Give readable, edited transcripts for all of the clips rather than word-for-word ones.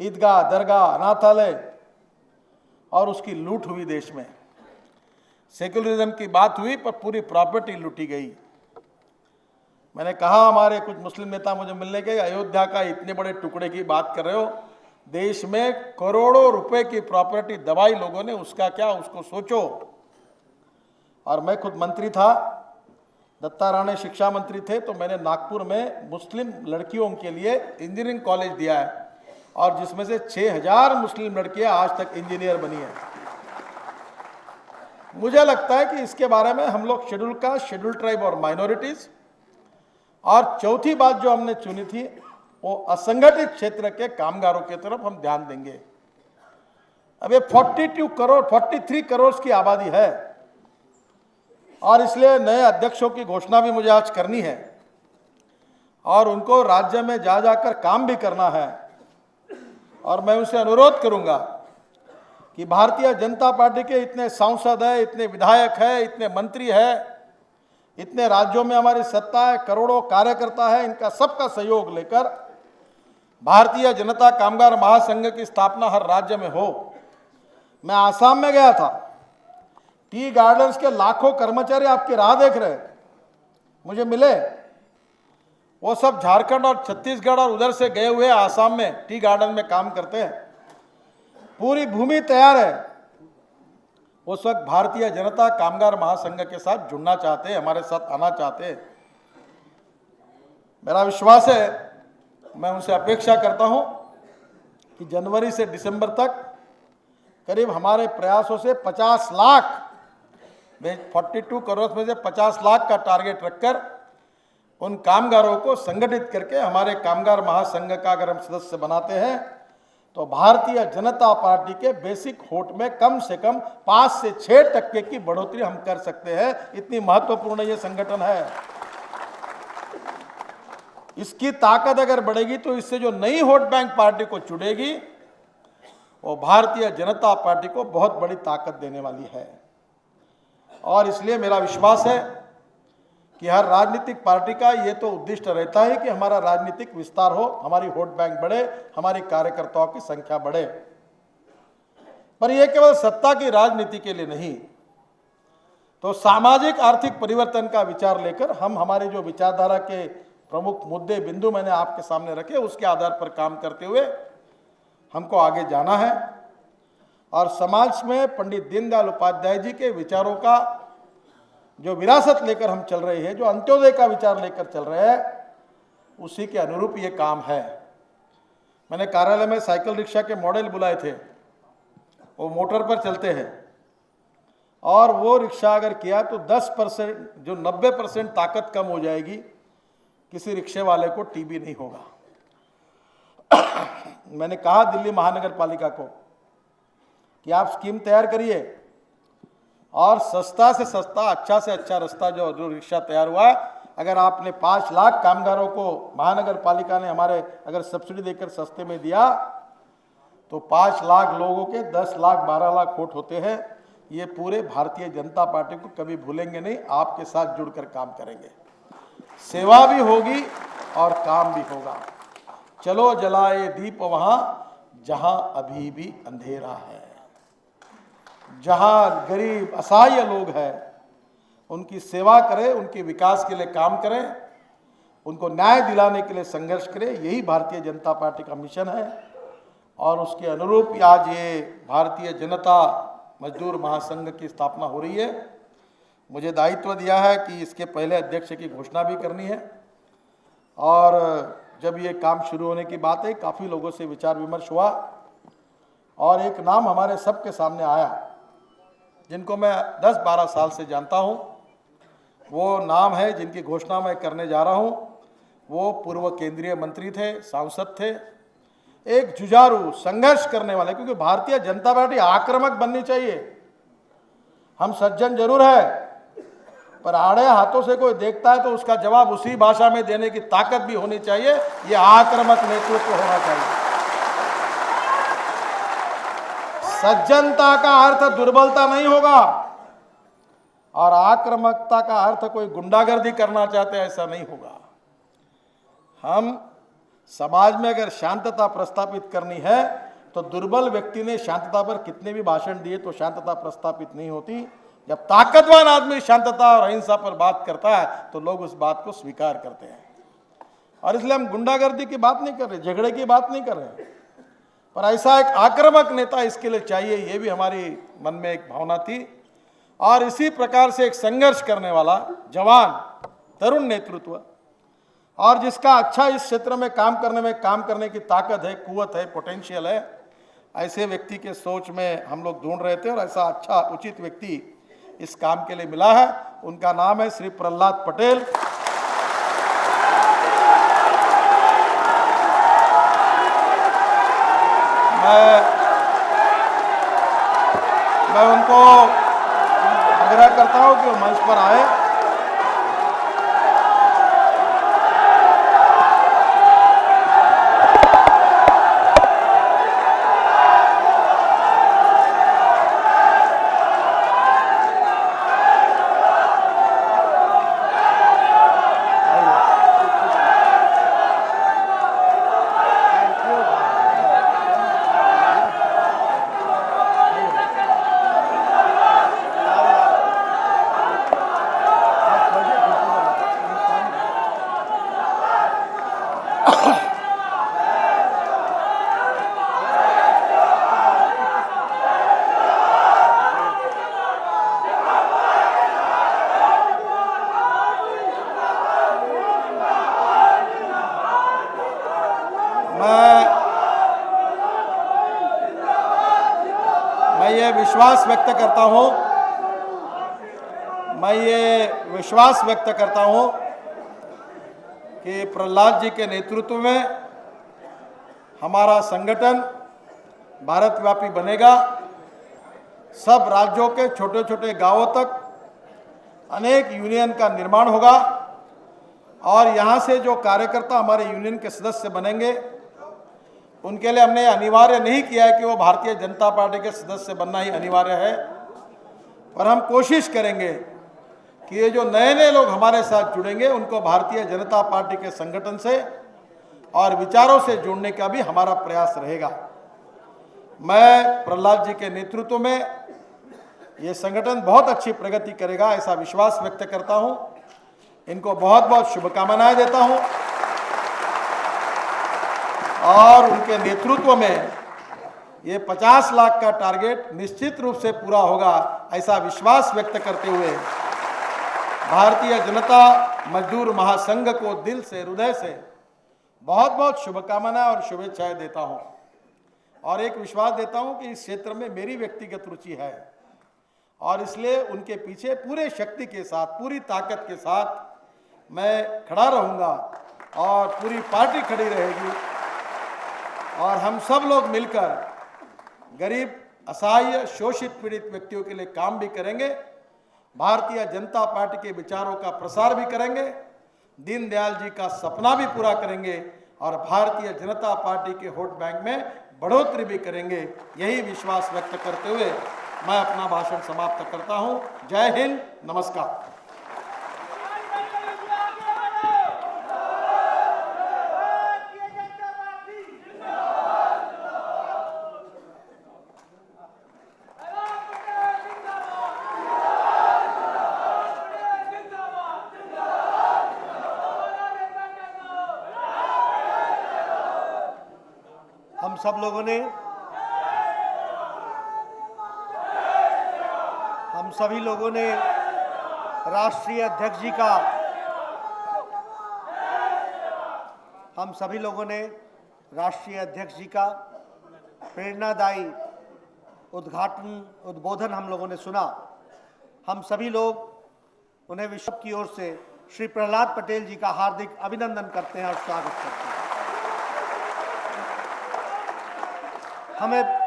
ईदगाह, दरगाह, अनाथालय और उसकी लूट हुई देश में। सेक्युलरिज्म की बात हुई पर पूरी प्रॉपर्टी लूटी गई। मैंने कहा हमारे कुछ मुस्लिम नेता मुझे मिलने के, अयोध्या का इतने बड़े टुकड़े की बात कर रहे हो, देश में करोड़ों रुपए की प्रॉपर्टी दबाई लोगों ने, उसका क्या, उसको सोचो। और मैं खुद मंत्री था, दत्ता राणे शिक्षा मंत्री थे, तो मैंने नागपुर में मुस्लिम लड़कियों के लिए इंजीनियरिंग कॉलेज दिया है और जिसमें से 6000 मुस्लिम लड़कियां आज तक इंजीनियर बनी है। मुझे लगता है कि इसके बारे में हम लोग शेड्यूल कास्ट, शेड्यूल ट्राइब और माइनॉरिटीज, और चौथी बात जो हमने चुनी थी वो असंगठित क्षेत्र के कामगारों की तरफ हम ध्यान देंगे। अब ये 43 करोड़ की आबादी है और इसलिए नए अध्यक्षों की घोषणा भी मुझे आज करनी है और उनको राज्य में जा जाकर काम भी करना है। और मैं उनसे अनुरोध करूंगा कि भारतीय जनता पार्टी के इतने सांसद है, इतने विधायक है, इतने मंत्री है, इतने राज्यों में हमारी सत्ता है, करोड़ों कार्यकर्ता है, इनका सबका सहयोग लेकर भारतीय जनता कामगार महासंघ की स्थापना हर राज्य में हो। मैं आसाम में गया था, टी गार्डन्स के लाखों कर्मचारी आपकी राह देख रहे हैं, मुझे मिले। वो सब झारखंड और छत्तीसगढ़ और उधर से गए हुए आसाम में टी गार्डन में काम करते हैं। पूरी भूमि तैयार है, उस वक्त भारतीय जनता कामगार महासंघ के साथ जुड़ना चाहते हैं, हमारे साथ आना चाहते हैं। मेरा विश्वास है, मैं उनसे अपेक्षा करता हूं कि जनवरी से दिसंबर तक करीब हमारे प्रयासों से 50 लाख, 42 करोड़ में से 50 लाख का टारगेट रखकर उन कामगारों को संगठित करके हमारे कामगार महासंघ का अगर हम सदस्य बनाते हैं तो भारतीय जनता पार्टी के बेसिक वोट में कम से कम 5 से 6% की बढ़ोतरी हम कर सकते हैं। इतनी महत्वपूर्ण ये संगठन है। इसकी ताकत अगर बढ़ेगी तो इससे जो नई वोट बैंक पार्टी को चुनेगी वो भारतीय जनता पार्टी को बहुत बड़ी ताकत देने वाली है। और इसलिए मेरा विश्वास है कि हर राजनीतिक पार्टी का ये तो उद्देश्य रहता है कि हमारा राजनीतिक विस्तार हो, हमारी वोट बैंक बढ़े, हमारी कार्यकर्ताओं की संख्या बढ़े। पर यह केवल सत्ता की राजनीति के लिए नहीं, तो सामाजिक आर्थिक परिवर्तन का विचार लेकर हम हमारे जो विचारधारा के प्रमुख मुद्दे बिंदु मैंने आपके सामने रखे, उसके आधार पर काम करते हुए हमको आगे जाना है। और समाज में पंडित दीनदयाल उपाध्याय जी के विचारों का जो विरासत लेकर हम चल रहे हैं, जो अंत्योदय का विचार लेकर चल रहे हैं, उसी के अनुरूप ये काम है। मैंने कार्यालय में साइकिल रिक्शा के मॉडल बुलाए थे, वो मोटर पर चलते हैं और वो रिक्शा अगर किया तो 10% जो 90% ताकत कम हो जाएगी, किसी रिक्शे वाले को टीबी नहीं होगा। मैंने कहा दिल्ली महानगर पालिका को कि आप स्कीम तैयार करिए और सस्ता से सस्ता, अच्छा से अच्छा रास्ता जो रिक्शा तैयार हुआ, अगर आपने 5 लाख कामगारों को महानगर पालिका ने हमारे अगर सब्सिडी देकर सस्ते में दिया तो 5 लाख लोगों के 10 लाख 12 लाख वोट होते हैं। ये पूरे भारतीय जनता पार्टी को कभी भूलेंगे नहीं, आपके साथ जुड़कर काम करेंगे। सेवा भी होगी और काम भी होगा। चलो जलाए दीप वहां जहां अभी भी अंधेरा है, जहां गरीब असहाय लोग हैं, उनकी सेवा करें, उनके विकास के लिए काम करें, उनको न्याय दिलाने के लिए संघर्ष करें। यही भारतीय जनता पार्टी का मिशन है और उसके अनुरूप आज ये भारतीय जनता मजदूर महासंघ की स्थापना हो रही है। मुझे दायित्व दिया है कि इसके पहले अध्यक्ष की घोषणा भी करनी है और जब ये काम शुरू होने की बात है, काफ़ी लोगों से विचार विमर्श हुआ और एक नाम हमारे सबके सामने आया जिनको मैं 10-12 साल से जानता हूँ। वो नाम है जिनकी घोषणा मैं करने जा रहा हूँ। वो पूर्व केंद्रीय मंत्री थे, सांसद थे, एक जुझारू संघर्ष करने वाले, क्योंकि भारतीय जनता पार्टी आक्रामक बननी चाहिए। हम सज्जन जरूर है, पर आड़े हाथों से कोई देखता है तो उसका जवाब उसी भाषा में देने की ताकत भी होनी चाहिए। ये आक्रामक नेतृत्व होना चाहिए। सज्जनता का अर्थ दुर्बलता नहीं होगा और आक्रामकता का अर्थ कोई गुंडागर्दी करना चाहते हैं, ऐसा नहीं होगा। हम समाज में अगर शांतता प्रस्थापित करनी है तो दुर्बल व्यक्ति ने शांतता पर कितने भी भाषण दिए तो शांतता प्रस्थापित नहीं होती। जब ताकतवान आदमी शांतता और अहिंसा पर बात करता है तो लोग उस बात को स्वीकार करते हैं। और इसलिए हम गुंडागर्दी की बात नहीं कर रहे, झगड़े की बात नहीं कर रहे, पर ऐसा एक आक्रामक नेता इसके लिए चाहिए, ये भी हमारी मन में एक भावना थी। और इसी प्रकार से एक संघर्ष करने वाला जवान तरुण नेतृत्व और जिसका अच्छा इस क्षेत्र में काम करने की ताकत है, कुवत है, पोटेंशियल है, ऐसे व्यक्ति के सोच में हम लोग ढूंढ रहे थे और ऐसा अच्छा उचित व्यक्ति इस काम के लिए मिला है। उनका नाम है श्री प्रहलाद पटेल। मैं उनको आग्रह करता हूं कि वो मंच पर आए। मैं ये विश्वास व्यक्त करता हूं कि प्रहलाद जी के नेतृत्व में हमारा संगठन भारतव्यापी बनेगा। सब राज्यों के छोटे छोटे गांवों तक अनेक यूनियन का निर्माण होगा और यहाँ से जो कार्यकर्ता हमारे यूनियन के सदस्य बनेंगे उनके लिए हमने अनिवार्य नहीं किया है कि वो भारतीय जनता पार्टी के सदस्य बनना ही अनिवार्य है, पर हम कोशिश करेंगे कि ये जो नए नए लोग हमारे साथ जुड़ेंगे उनको भारतीय जनता पार्टी के संगठन से और विचारों से जोड़ने का भी हमारा प्रयास रहेगा। मैं प्रहलाद जी के नेतृत्व में ये संगठन बहुत अच्छी प्रगति करेगा, ऐसा विश्वास व्यक्त करता हूं। इनको बहुत बहुत शुभकामनाएं देता हूं और उनके नेतृत्व में ये 50 लाख का टारगेट निश्चित रूप से पूरा होगा, ऐसा विश्वास व्यक्त करते हुए भारतीय जनता मजदूर महासंघ को दिल से, हृदय से बहुत बहुत शुभकामनाएं और शुभेच्छाएं देता हूं और एक विश्वास देता हूं कि इस क्षेत्र में मेरी व्यक्तिगत रुचि है और इसलिए उनके पीछे पूरे शक्ति के साथ, पूरी ताकत के साथ मैं खड़ा रहूंगा और पूरी पार्टी खड़ी रहेगी और हम सब लोग मिलकर गरीब, असहाय, शोषित, पीड़ित व्यक्तियों के लिए काम भी करेंगे। भारतीय जनता पार्टी के विचारों का प्रसार भी करेंगे, दीनदयाल जी का सपना भी पूरा करेंगे और भारतीय जनता पार्टी के वोट बैंक में बढ़ोतरी भी करेंगे। यही विश्वास व्यक्त करते हुए मैं अपना भाषण समाप्त करता हूं। जय हिंद, नमस्कार। हम सभी लोगों ने राष्ट्रीय अध्यक्ष जी का प्रेरणादायी उद्बोधन हम लोगों ने सुना। हम सभी लोग उन्हें विश्व की ओर से श्री प्रहलाद पटेल जी का हार्दिक अभिनंदन करते हैं और स्वागत करते हैं। हमें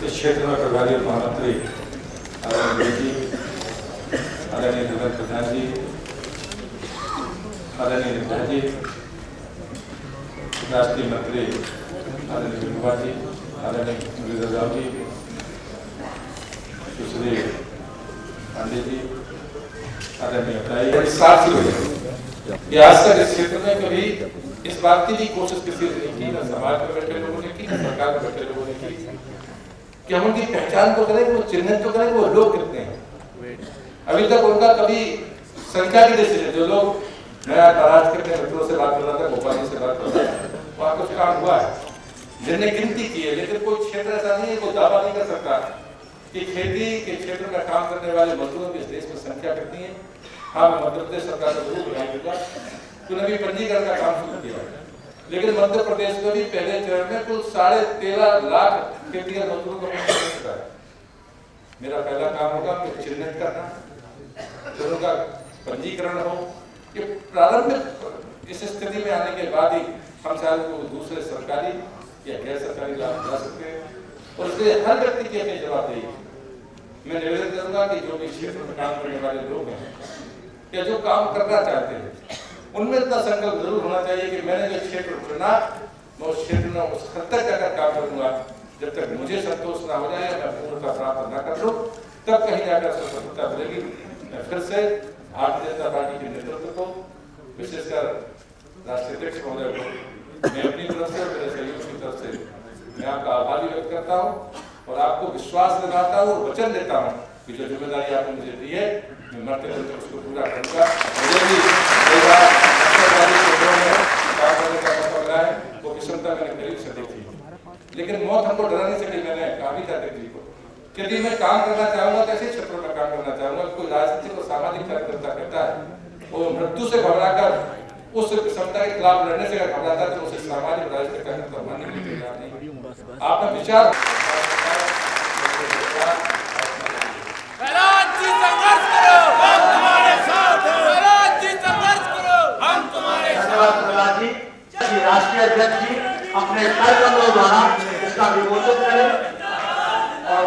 इस क्षेत्र में प्रभारी महामंत्री आदरणीय जी, आदरणीय धर्मेंद्र प्रधान जी, आदरणीय नित्या जी, राष्ट्रीय मंत्री आदरणीय विनोबा जी, आदरणीय मुरलीधर राव जी, सुश्री पांडे जी, आदरणीय बड़ी साफ सी आज तक इस क्षेत्र में कभी इस बात की भी कोशिश किसी ने नहीं की, न समाज में बैठे लोगों ने की, न सरकार में बैठे लोगों ने की कि हम उनकी पहचान तो करें, वो चिन्हित तो करें, वो लोग कितने हैं। अभी तक उनका कभी संख्या की दृष्टि से जो लोग नया महाराज के मित्रों से बात कर रहा था, भोपाली से बात कर रहा था, वहाँ कुछ काम हुआ है जिनने गिनती की है, लेकिन कोई क्षेत्र ऐसा नहीं है, कोई दावा नहीं कर सकता कि खेती के क्षेत्र में काम करने वाले मजदूरों की इस देश में संख्या कितनी है। हाँ, मैं मध्य प्रदेश सरकार को जरूर बधाई दूंगा कि उन्होंने पंजीकरण का काम शुरू किया, लेकिन मध्य प्रदेश में भी पहले चरण में कुल 13.5 लाख खेती मजदूरों को पंजीकृत है। मेरा पहला काम होगा कि चिन्हित करना, फिर उनका पंजीकरण हो। ये प्रारंभिक इस स्थिति में आने के बाद ही हम शायद को दूसरे सरकारी या गैर सरकारी लाभ दिला सकते हैं, और इसलिए हर व्यक्ति की अपनी जवाबदेही है। मैं निवेदन करूंगा कि जो भी क्षेत्र में काम करने वाले लोग हैं या जो काम करना चाहते हैं, उनमें इतना संकल्प जरूर होना चाहिए कि मैंने जो क्षेत्र चुना, मैं उस क्षेत्र में उस हद तक जाकर काम करूंगा जब तक मुझे संतोष ना हो जाए, मैं पूर्णता प्राप्त ना कर लूं, तब कहीं जाकर सफलता मिलेगी। मैं फिर से भारतीय जनता पार्टी के नेतृत्व को, विशेषकर राष्ट्रीय अध्यक्ष महोदय को, मैं अपनी तरफ से और मेरे सहयोगियों की तरफ से मैं आपका आभार व्यक्त करता हूँ और आपको विश्वास दिलाता हूँ और वचन देता हूँ कि जो जिम्मेदारी आपने मुझे दी है, मैं मरते हुए उसको पूरा करूँगा। मुझे भी कई बार काम करने का मौका मिला है, वो विषमता मैंने करीब से देखी, लेकिन मौत हमको डरा नहीं सकी। मैंने कहा भी था जी को कि यदि मैं काम करना चाहूँगा तो ऐसे क्षेत्रों में काम करना चाहूँगा। कोई राजनीतिक और सामाजिक कार्यकर्ता कहता है वो मृत्यु से घबराकर उस विषमता के खिलाफ लड़ने से घबराता है, तो उसे सामाजिक राजनीतिक कार्यकर्ता मानने के लिए तैयार नहीं। आपने विचार राष्ट्रीय अध्यक्ष जी अपने कार्यक्रमों द्वारा इसका विमोचन करें और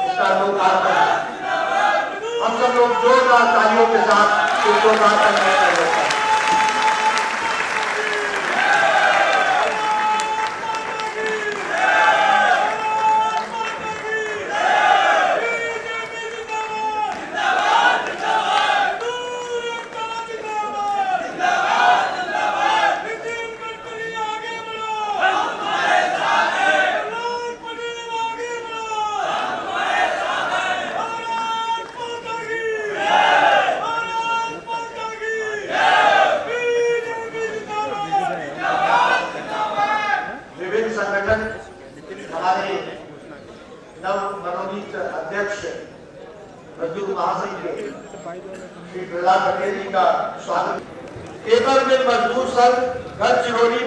इसका लोकार्पण करें। हम सब लोग जोरदार तालियों के साथ इस लोकार्पण में कर रहे हैं। हमारे नवमनोनीत अध्यक्ष मजदूर महासंघ श्री प्रहलाद पटेल जी का स्वागत। केवल में मजदूर संघ गढ़चिरौली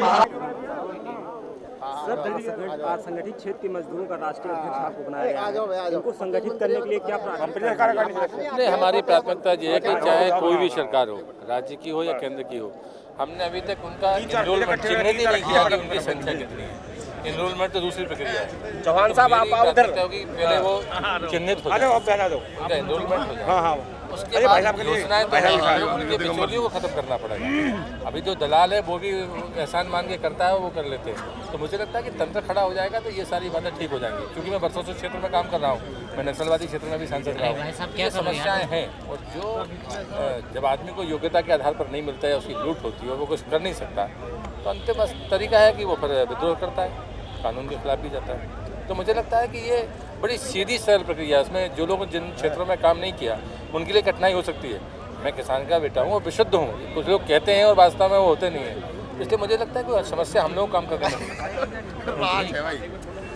संगठित क्षेत्र के मजदूरों का राष्ट्रीय अध्यक्ष आपको बनाया गया है। इनको संगठित करने के लिए क्या प्राथमिकता? हमारी प्राथमिकता ये है कि चाहे कोई भी सरकार हो, राज्य की हो या केंद्र की हो, हमने अभी तक उनका एनरोलमेंट चिन्हित ही नहीं किया कि उनकी संख्या कितनी है। एनरोलमेंट तो दूसरी प्रक्रिया है। चौहान साहब आप उधर होगी, पहले वो चिन्हित हो जाए, उनका एनरोलमेंट हो जाए, उसके बाद योजनाएं तो उनके बिचौलियों को खत्म करना पड़ेगा। अभी जो दलाल है वो भी एहसान मान के करता है, वो कर लेते हैं। तो मुझे लगता है कि तंत्र खड़ा हो जाएगा तो ये सारी बातें ठीक हो जाएंगी, क्योंकि मैं बरसों से क्षेत्र में काम कर रहा हूँ, मैं नक्सलवादी क्षेत्र में भी सांसद रहा हूँ। ये समस्याएं हैं, और जो जब आदमी को योग्यता के आधार पर नहीं मिलता है, उसकी लूट होती है और वो कुछ कर नहीं सकता, तो अंतिम बस तरीका है कि वो फिर विद्रोह करता है, कानून के खिलाफ भी जाता है। तो मुझे लगता है कि ये बड़ी सीधी सरल प्रक्रिया है। इसमें जो लोग जिन क्षेत्रों में काम नहीं किया उनके लिए कठिनाई हो सकती है। मैं किसान का बेटा हूँ और विशुद्ध हूँ, कुछ लोग कहते हैं और वास्तव में वो होते नहीं है। इसलिए मुझे लगता है कि समस्या हम लोग काम करने में